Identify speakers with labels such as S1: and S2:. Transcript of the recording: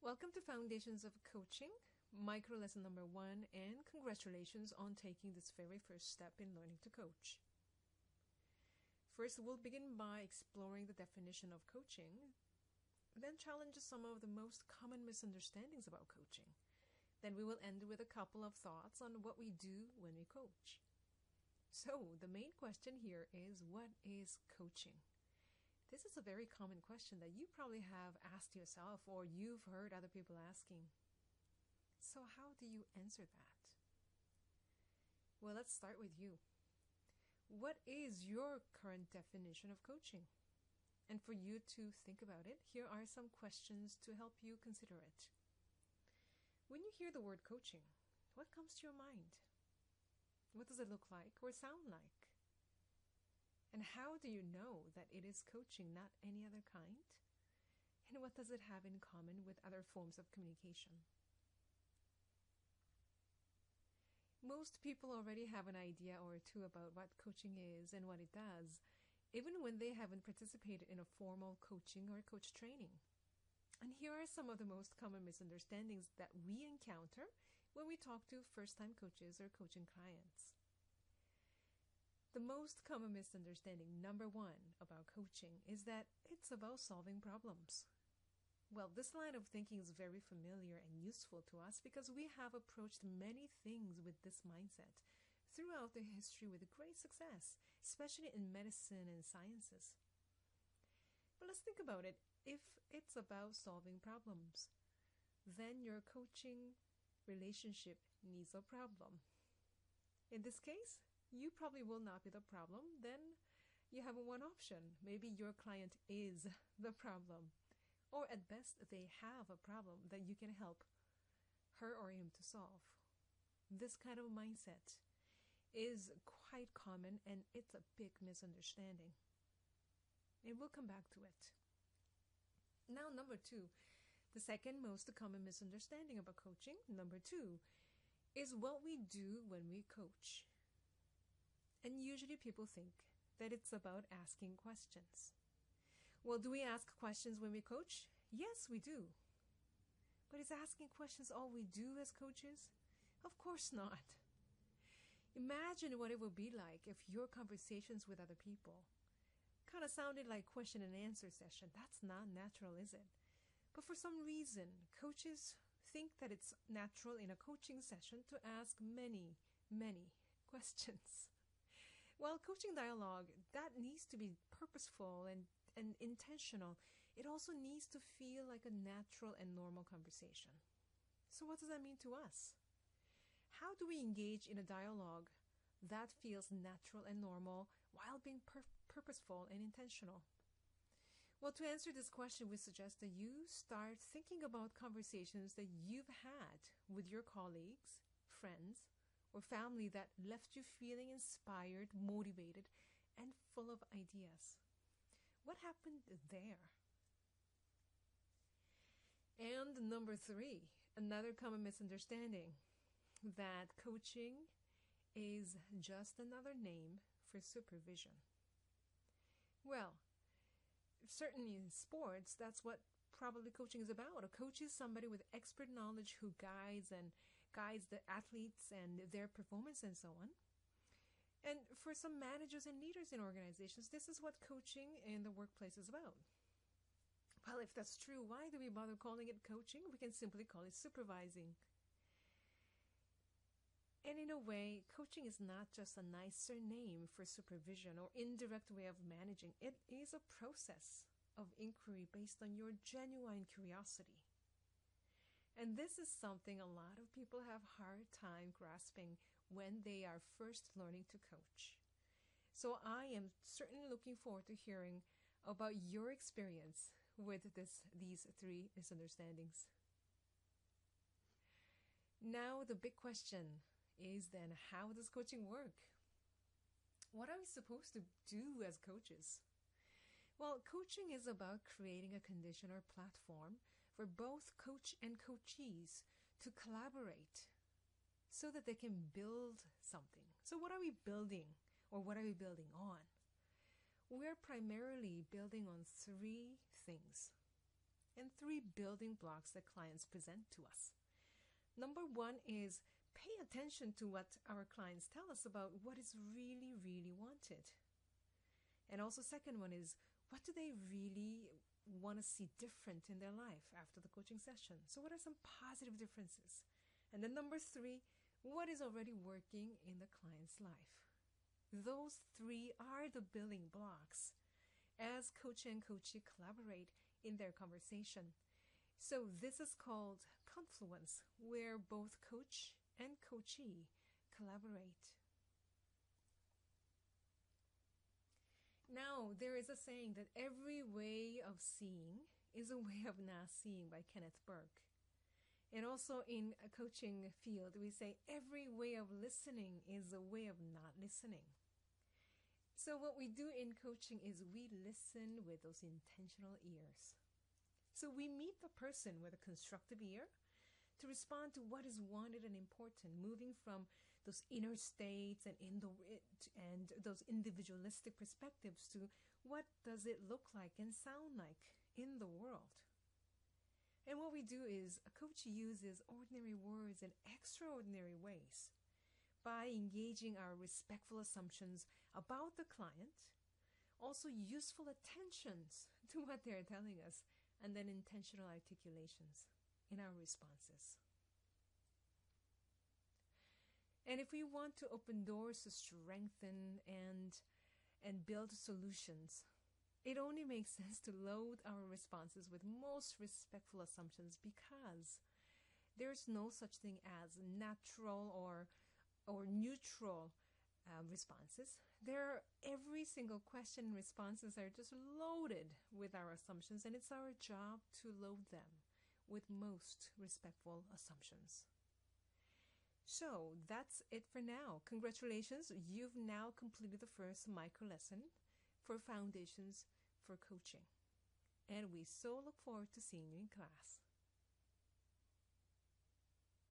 S1: Welcome to Foundations of Coaching, micro lesson number 1, and congratulations on taking this very first step in learning to coach. First, we'll begin by exploring the definition of coaching, then challenge some of the most common misunderstandings about coaching. Then we will end with a couple of thoughts on what we do when we coach. So, the main question here is, what is coaching? This is a very common question that you probably have asked yourself or you've heard other people asking. So how do you answer that? Well, let's start with you. What is your current definition of coaching? And for you to think about it, here are some questions to help you consider it. When you hear the word coaching, what comes to your mind? What does it look like or sound like? And how do you know that it is coaching, not any other kind? And what does it have in common with other forms of communication? Most people already have an idea or two about what coaching is and what it does, even when they haven't participated in a formal coaching or coach training. And here are some of the most common misunderstandings that we encounter when we talk to first-time coaches or coaching clients. The most common misunderstanding, number 1, about coaching is that it's about solving problems. Well, this line of thinking is very familiar and useful to us because we have approached many things with this mindset throughout the history with great success, especially in medicine and sciences. But let's think about it. If it's about solving problems, then your coaching relationship needs a problem. In this case, you probably will not be the problem. Then you have one option. Maybe your client is the problem. Or at best, they have a problem that you can help her or him to solve. This kind of mindset is quite common and it's a big misunderstanding. And we'll come back to it. Now, number 2, the second most common misunderstanding about coaching, number 2, is what we do when we coach. And usually people think that it's about asking questions. Well, do we ask questions when we coach? Yes, we do. But is asking questions all we do as coaches? Of course not. Imagine what it would be like if your conversations with other people kind of sounded like question and answer session. That's not natural, is it? But for some reason, coaches think that it's natural in a coaching session to ask many questions. Well, coaching dialogue, that needs to be purposeful and intentional. It also needs to feel like a natural and normal conversation. So what does that mean to us? How do we engage in a dialogue that feels natural and normal while being purposeful and intentional? Well, to answer this question, we suggest that you start thinking about conversations that you've had with your colleagues, friends, or family that left you feeling inspired, motivated, and full of ideas. What happened there? And number 3, another common misunderstanding, that coaching is just another name for supervision. Well, certainly in sports, that's what probably coaching is about. A coach is somebody with expert knowledge who guides the athletes and their performance and so on. And for some managers and leaders in organizations, this is what coaching in the workplace is about. Well, if that's true, why do we bother calling it coaching? We can simply call it supervising. And in a way, coaching is not just a nicer name for supervision or indirect way of managing. It is a process of inquiry based on your genuine curiosity. And this is something a lot of people have a hard time grasping when they are first learning to coach. So I am certainly looking forward to hearing about your experience with these 3 misunderstandings. Now the big question is then, how does coaching work? What are we supposed to do as coaches? Well, coaching is about creating a condition or platform for both coach and coachees to collaborate so that they can build something. So what are we building, or what are we building on? We're primarily building on 3 things. and 3 building blocks that clients present to us. Number 1 is pay attention to what our clients tell us about what is really, really wanted. And also second one is, what do they really want to see different in their life after the coaching session? So what are some positive differences? And then number 3, what is already working in the client's life? Those 3 are the building blocks as coach and coachee collaborate in their conversation. So this is called confluence, where both coach and coachee collaborate. Now, there is a saying that every way of seeing is a way of not seeing, by Kenneth Burke. And also in a coaching field, we say every way of listening is a way of not listening. So what we do in coaching is we listen with those intentional ears. So we meet the person with a constructive ear to respond to what is wanted and important, moving from those inner states and those individualistic perspectives to what does it look like and sound like in the world. And what we do is a coach uses ordinary words in extraordinary ways by engaging our respectful assumptions about the client, also useful attentions to what they're telling us, and then intentional articulations in our responses. And if we want to open doors to strengthen and build solutions, it only makes sense to load our responses with most respectful assumptions, because there's no such thing as natural or neutral responses. Every single question and responses are just loaded with our assumptions, and it's our job to load them with most respectful assumptions. So that's it for now. Congratulations, you've now completed the first micro lesson for Foundations for Coaching. And we so look forward to seeing you in class.